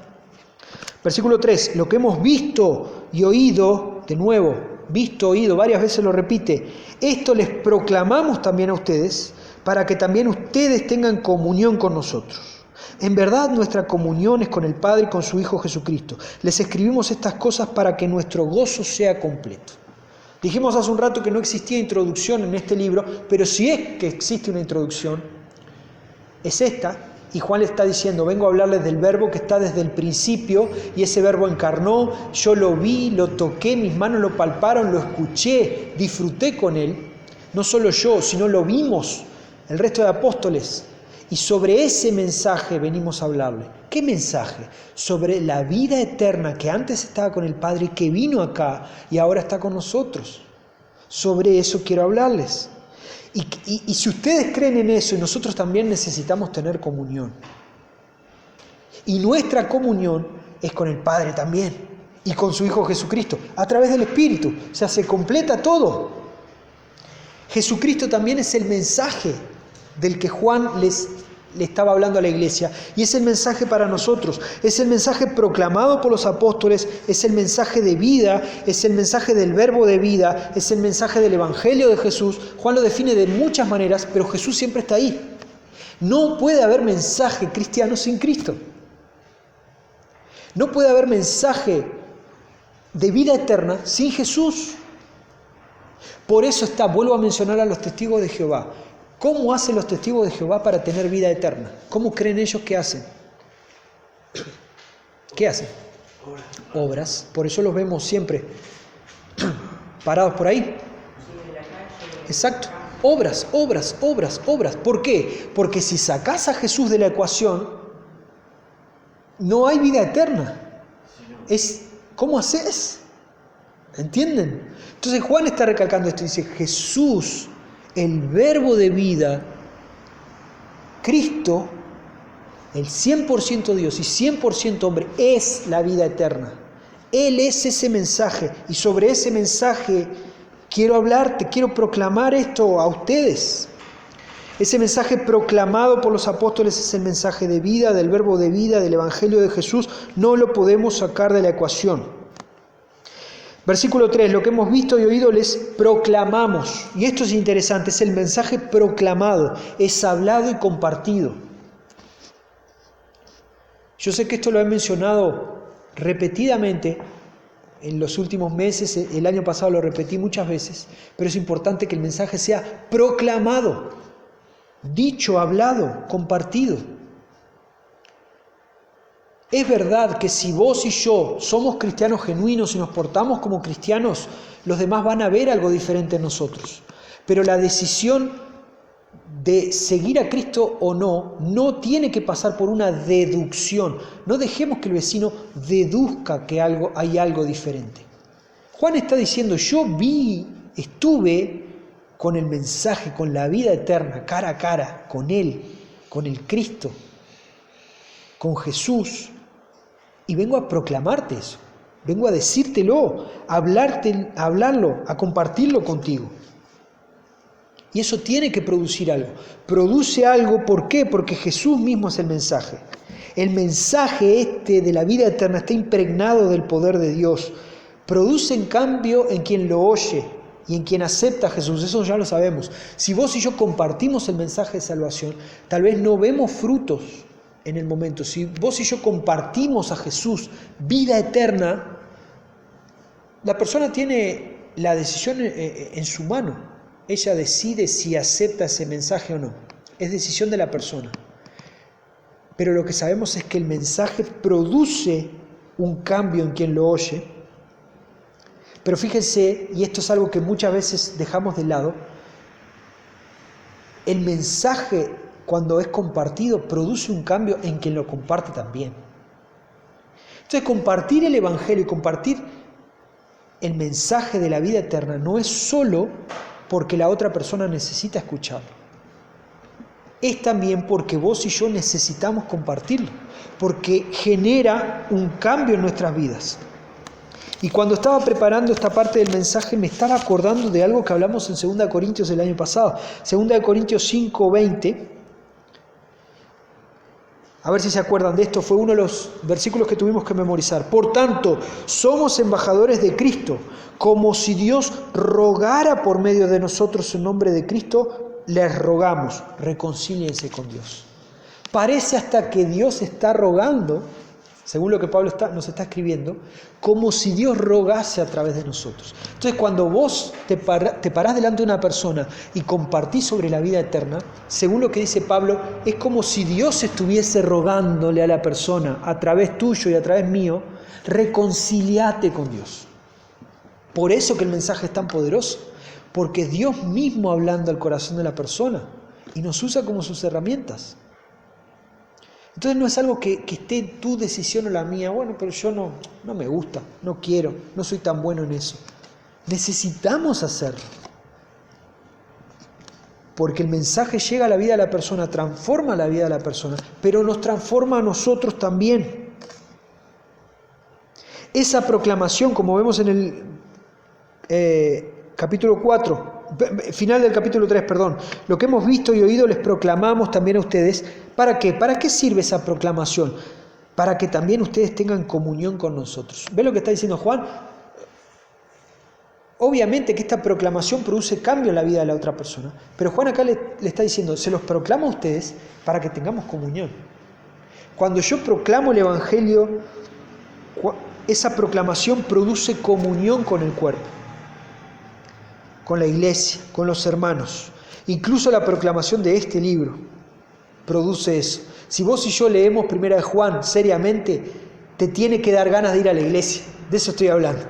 Versículo 3, lo que hemos visto y oído, de nuevo, visto, oído, varias veces lo repite, esto les proclamamos también a ustedes, para que también ustedes tengan comunión con nosotros. En verdad nuestra comunión es con el Padre y con su Hijo Jesucristo. Les escribimos estas cosas para que nuestro gozo sea completo. Dijimos hace un rato que no existía introducción en este libro, pero si es que existe una introducción, es esta. Y Juan le está diciendo, vengo a hablarles del verbo que está desde el principio, y ese verbo encarnó, yo lo vi, lo toqué, mis manos lo palparon, lo escuché, disfruté con él. No solo yo, sino lo vimos, el resto de apóstoles. Y sobre ese mensaje venimos a hablarle. ¿Qué mensaje? Sobre la vida eterna que antes estaba con el Padre, que vino acá y ahora está con nosotros. Sobre eso quiero hablarles. Y si ustedes creen en eso, nosotros también necesitamos tener comunión. Y nuestra comunión es con el Padre también, y con su Hijo Jesucristo, a través del Espíritu. O sea, se completa todo. Jesucristo también es el mensaje del que Juan le estaba hablando a la iglesia, y es el mensaje para nosotros, es el mensaje proclamado por los apóstoles, es el mensaje de vida, es el mensaje del verbo de vida, es el mensaje del Evangelio de Jesús. Juan lo define de muchas maneras, pero Jesús siempre está ahí. No puede haber mensaje cristiano sin Cristo. No puede haber mensaje de vida eterna sin Jesús. Por eso vuelvo a mencionar a los testigos de Jehová. ¿Cómo hacen los testigos de Jehová para tener vida eterna? ¿Cómo creen ellos que hacen? ¿Qué hacen? Obras. Por eso los vemos siempre parados por ahí. Exacto. Obras, obras, obras, obras. ¿Por qué? Porque si sacás a Jesús de la ecuación, no hay vida eterna. ¿Cómo haces? ¿Entienden? Entonces Juan está recalcando esto y dice, Jesús, el verbo de vida, Cristo, el 100% Dios y 100% hombre, es la vida eterna. Él es ese mensaje, y sobre ese mensaje quiero hablarte, quiero proclamar esto a ustedes. Ese mensaje proclamado por los apóstoles es el mensaje de vida, del verbo de vida, del Evangelio de Jesús. No lo podemos sacar de la ecuación. Versículo 3, lo que hemos visto y oído les proclamamos. Y esto es interesante, es el mensaje proclamado, es hablado y compartido. Yo sé que esto lo he mencionado repetidamente en los últimos meses, el año pasado lo repetí muchas veces, pero es importante que el mensaje sea proclamado, dicho, hablado, compartido. Es verdad que si vos y yo somos cristianos genuinos y nos portamos como cristianos, los demás van a ver algo diferente en nosotros. Pero la decisión de seguir a Cristo o no tiene que pasar por una deducción. No dejemos que el vecino deduzca que hay algo diferente. Juan está diciendo, yo estuve con el mensaje, con la vida eterna, cara a cara, con Él, con el Cristo. con Jesús y vengo a proclamarte eso. Vengo a decírtelo, a hablarlo, a compartirlo contigo. Y eso tiene que producir algo. Produce algo, ¿por qué? Porque Jesús mismo es el mensaje. El mensaje de la vida eterna está impregnado del poder de Dios. Produce en cambio en quien lo oye y en quien acepta a Jesús. Eso ya lo sabemos. Si vos y yo compartimos el mensaje de salvación, tal vez no vemos frutos en el momento. Si vos y yo compartimos a Jesús, vida eterna, la persona tiene la decisión en su mano. Ella decide si acepta ese mensaje o no. Es decisión de la persona. Pero lo que sabemos es que el mensaje produce un cambio en quien lo oye. Pero fíjense, y esto es algo que muchas veces dejamos de lado, el mensaje cuando es compartido produce un cambio en quien lo comparte también. Entonces compartir el Evangelio y compartir el mensaje de la vida eterna no es solo porque la otra persona necesita escucharlo. Es también porque vos y yo necesitamos compartirlo, porque genera un cambio en nuestras vidas. Y cuando estaba preparando esta parte del mensaje me estaba acordando de algo que hablamos en 2 Corintios el año pasado. 2 Corintios 5:20. A ver si se acuerdan de esto, fue uno de los versículos que tuvimos que memorizar. Por tanto, somos embajadores de Cristo, como si Dios rogara por medio de nosotros en nombre de Cristo, les rogamos, reconcíliense con Dios. Parece hasta que Dios está rogando, según lo que Pablo nos está escribiendo, como si Dios rogase a través de nosotros. Entonces, cuando vos te parás delante de una persona y compartís sobre la vida eterna, según lo que dice Pablo, es como si Dios estuviese rogándole a la persona, a través tuyo y a través mío, reconciliate con Dios. Por eso que el mensaje es tan poderoso, porque es Dios mismo hablando al corazón de la persona y nos usa como sus herramientas. Entonces no es algo que esté en tu decisión o la mía. Bueno, pero yo no me gusta, no quiero, no soy tan bueno en eso. Necesitamos hacerlo. Porque el mensaje llega a la vida de la persona, transforma la vida de la persona, pero nos transforma a nosotros también. Esa proclamación, como vemos en el capítulo 4, final del capítulo 3, perdón, lo que hemos visto y oído les proclamamos también a ustedes. ¿Para qué? ¿Para qué sirve esa proclamación? Para que también ustedes tengan comunión con nosotros. ¿Ven lo que está diciendo Juan? Obviamente que esta proclamación produce cambio en la vida de la otra persona, pero Juan acá le está diciendo, se los proclamo a ustedes para que tengamos comunión. Cuando yo proclamo el Evangelio, esa proclamación produce comunión con el cuerpo, con la iglesia, con los hermanos. Incluso la proclamación de este libro produce eso. Si vos y yo leemos 1 Juan seriamente, te tiene que dar ganas de ir a la iglesia. De eso estoy hablando.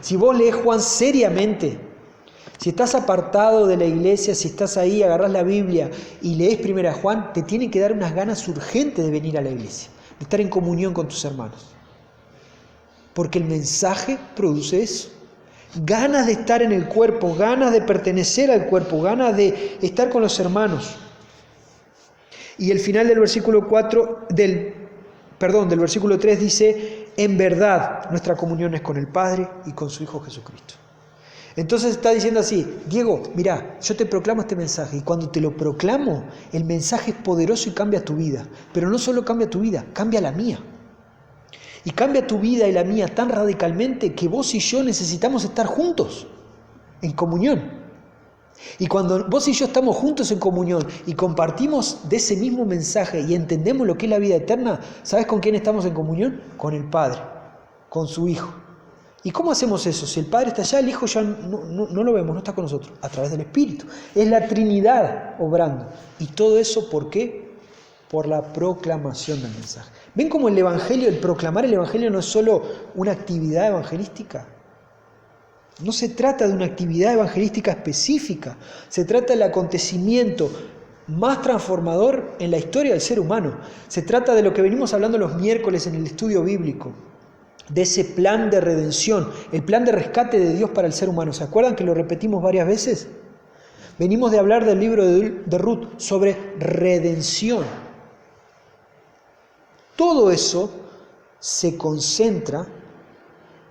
Si vos lees Juan seriamente, si estás apartado de la iglesia, si estás ahí, agarrás la Biblia y lees 1 Juan, te tiene que dar unas ganas urgentes de venir a la iglesia, de estar en comunión con tus hermanos. Porque el mensaje produce eso. Ganas de estar en el cuerpo, ganas de pertenecer al cuerpo, ganas de estar con los hermanos. Y el final del versículo 3 dice, en verdad nuestra comunión es con el Padre y con su Hijo Jesucristo. Entonces está diciendo así, Diego, mirá, yo te proclamo este mensaje y cuando te lo proclamo, el mensaje es poderoso y cambia tu vida. Pero no solo cambia tu vida, cambia la mía. Y cambia tu vida y la mía tan radicalmente que vos y yo necesitamos estar juntos, en comunión. Y cuando vos y yo estamos juntos en comunión y compartimos de ese mismo mensaje y entendemos lo que es la vida eterna, ¿sabes con quién estamos en comunión? Con el Padre, con su Hijo. ¿Y cómo hacemos eso? Si el Padre está allá, el Hijo ya no lo vemos, no está con nosotros, a través del Espíritu. Es la Trinidad obrando. ¿Y todo eso por qué? Por la proclamación del mensaje. ¿Ven cómo el Evangelio, el proclamar el Evangelio no es solo una actividad evangelística? No se trata de una actividad evangelística específica, se trata del acontecimiento más transformador en la historia del ser humano. Se trata de lo que venimos hablando los miércoles en el estudio bíblico, de ese plan de redención, el plan de rescate de Dios para el ser humano. ¿Se acuerdan que lo repetimos varias veces? Venimos de hablar del libro de Ruth sobre redención. Todo eso se concentra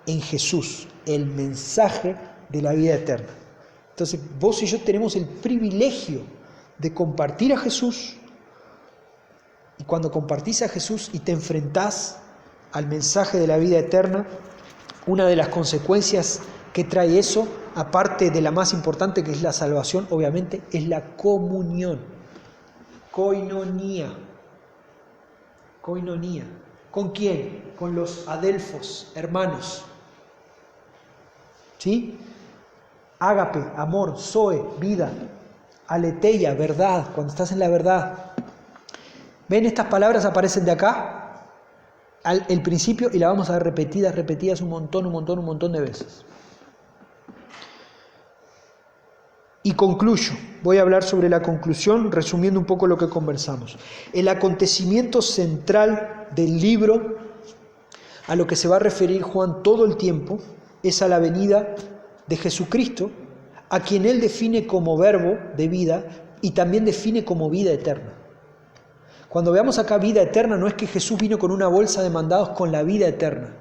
en Jesús, el mensaje de la vida eterna. Entonces vos y yo tenemos el privilegio de compartir a Jesús, y cuando compartís a Jesús y te enfrentás al mensaje de la vida eterna, una de las consecuencias que trae eso, aparte de la más importante que es la salvación, obviamente, es la comunión. Koinonía. Koinonía. ¿Con quién? Con los adelfos, hermanos. ¿Sí? Ágape, amor, zoe, vida. Aletheia, verdad, cuando estás en la verdad. ¿Ven? Estas palabras aparecen de acá, el principio, y la vamos a ver repetidas un montón de veces. Y concluyo, voy a hablar sobre la conclusión, resumiendo un poco lo que conversamos. El acontecimiento central del libro, a lo que se va a referir Juan todo el tiempo, es a la venida de Jesucristo, a quien él define como verbo de vida y también define como vida eterna. Cuando veamos acá vida eterna, no es que Jesús vino con una bolsa de mandados con la vida eterna.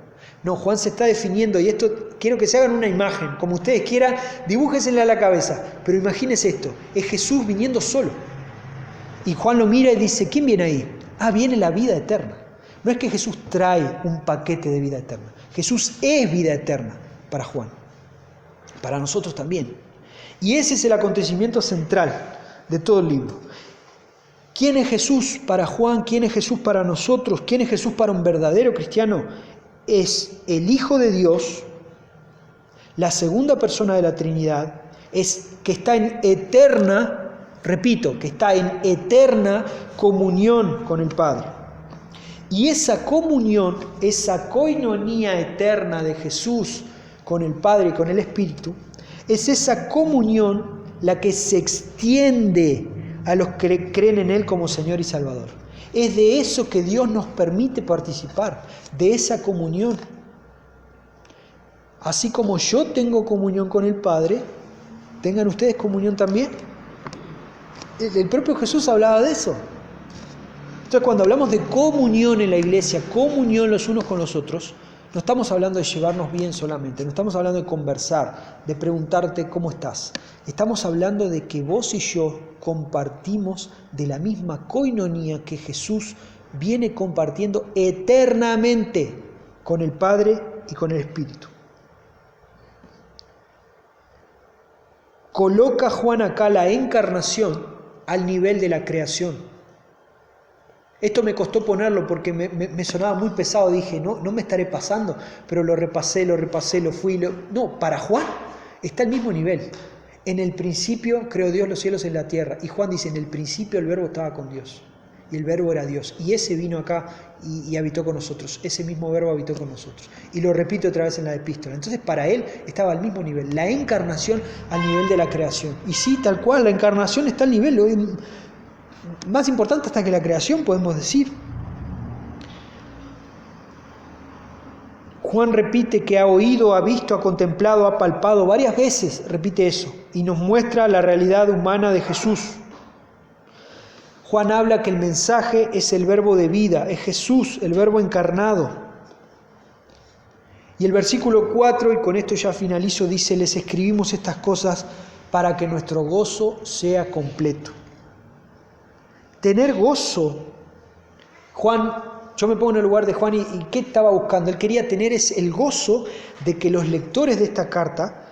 No, Juan se está definiendo, y esto quiero que se hagan una imagen, como ustedes quieran, dibújensela a la cabeza, pero imagínense esto, es Jesús viniendo solo. Y Juan lo mira y dice, ¿quién viene ahí? Ah, viene la vida eterna. No es que Jesús trae un paquete de vida eterna, Jesús es vida eterna para Juan, para nosotros también. Y ese es el acontecimiento central de todo el libro. ¿Quién es Jesús para Juan? ¿Quién es Jesús para nosotros? ¿Quién es Jesús para un verdadero cristiano? Es el Hijo de Dios, la segunda persona de la Trinidad, es que está en eterna, repito, que está en eterna comunión con el Padre. Y esa comunión, esa koinonía eterna de Jesús con el Padre y con el Espíritu, es esa comunión la que se extiende a los que creen en Él como Señor y Salvador. Es de eso que Dios nos permite participar, de esa comunión. Así como yo tengo comunión con el Padre, tengan ustedes comunión también. El propio Jesús hablaba de eso. Entonces, cuando hablamos de comunión en la iglesia, comunión los unos con los otros, no estamos hablando de llevarnos bien solamente, no estamos hablando de conversar, de preguntarte cómo estás. Estamos hablando de que vos y yo compartimos de la misma koinonía que Jesús viene compartiendo eternamente con el Padre y con el Espíritu. Coloca Juan acá la encarnación al nivel de la creación. Esto me costó ponerlo porque me sonaba muy pesado, dije, no me estaré pasando, pero lo repasé, lo fui. No, para Juan está al mismo nivel. En el principio creó Dios los cielos y la tierra. Y Juan dice, en el principio el verbo estaba con Dios. Y el verbo era Dios. Y ese vino acá y habitó con nosotros. Ese mismo verbo habitó con nosotros. Y lo repito otra vez en la epístola. Entonces para él estaba al mismo nivel. La encarnación al nivel de la creación. Y sí, tal cual, la encarnación está al nivel más importante hasta que la creación, podemos decir. Juan repite que ha oído, ha visto, ha contemplado, ha palpado, varias veces repite eso, y nos muestra la realidad humana de Jesús. Juan habla que el mensaje es el verbo de vida, es Jesús, el verbo encarnado. Y el versículo 4, y con esto ya finalizo, dice, les escribimos estas cosas para que nuestro gozo sea completo. Tener gozo. Juan, yo me pongo en el lugar de Juan y ¿qué estaba buscando? Él quería tener el gozo de que los lectores de esta carta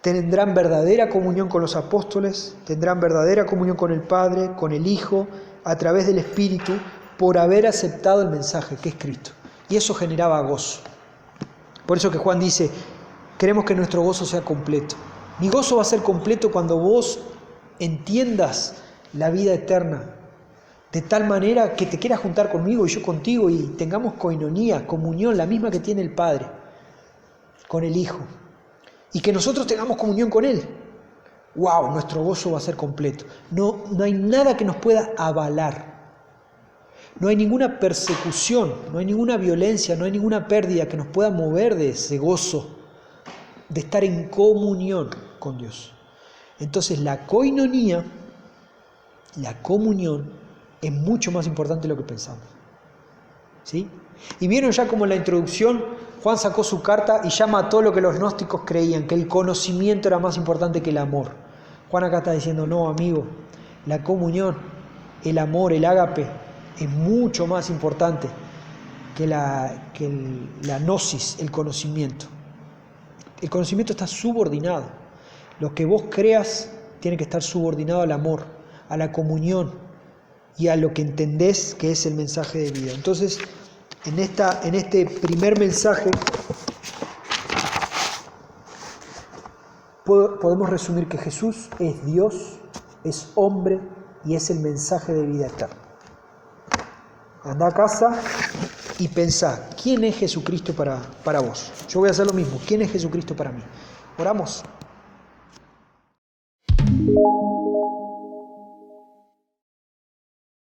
tendrán verdadera comunión con los apóstoles, tendrán verdadera comunión con el Padre, con el Hijo, a través del Espíritu, por haber aceptado el mensaje que es Cristo. Y eso generaba gozo. Por eso que Juan dice, queremos que nuestro gozo sea completo. Mi gozo va a ser completo cuando vos entiendas la vida eterna, de tal manera que te quieras juntar conmigo y yo contigo y tengamos koinonía, comunión, la misma que tiene el Padre con el Hijo, y que nosotros tengamos comunión con Él. ¡Wow! Nuestro gozo va a ser completo. No hay nada que nos pueda avalar. No hay ninguna persecución, no hay ninguna violencia, no hay ninguna pérdida que nos pueda mover de ese gozo de estar en comunión con Dios. Entonces la koinonía, la comunión, es mucho más importante de lo que pensamos. ¿sí? Y vieron ya como en la introducción, Juan sacó su carta y llama a todo lo que los gnósticos creían, que el conocimiento era más importante que el amor. Juan acá está diciendo, no, amigo, la comunión, el amor, el ágape, es mucho más importante que la gnosis, el conocimiento. El conocimiento está subordinado. Lo que vos creas tiene que estar subordinado al amor, a la comunión y a lo que entendés que es el mensaje de vida. Entonces, en este primer mensaje podemos resumir que Jesús es Dios, es hombre y es el mensaje de vida eterna. Andá a casa y pensá, ¿quién es Jesucristo para vos? Yo voy a hacer lo mismo, ¿quién es Jesucristo para mí? Oramos.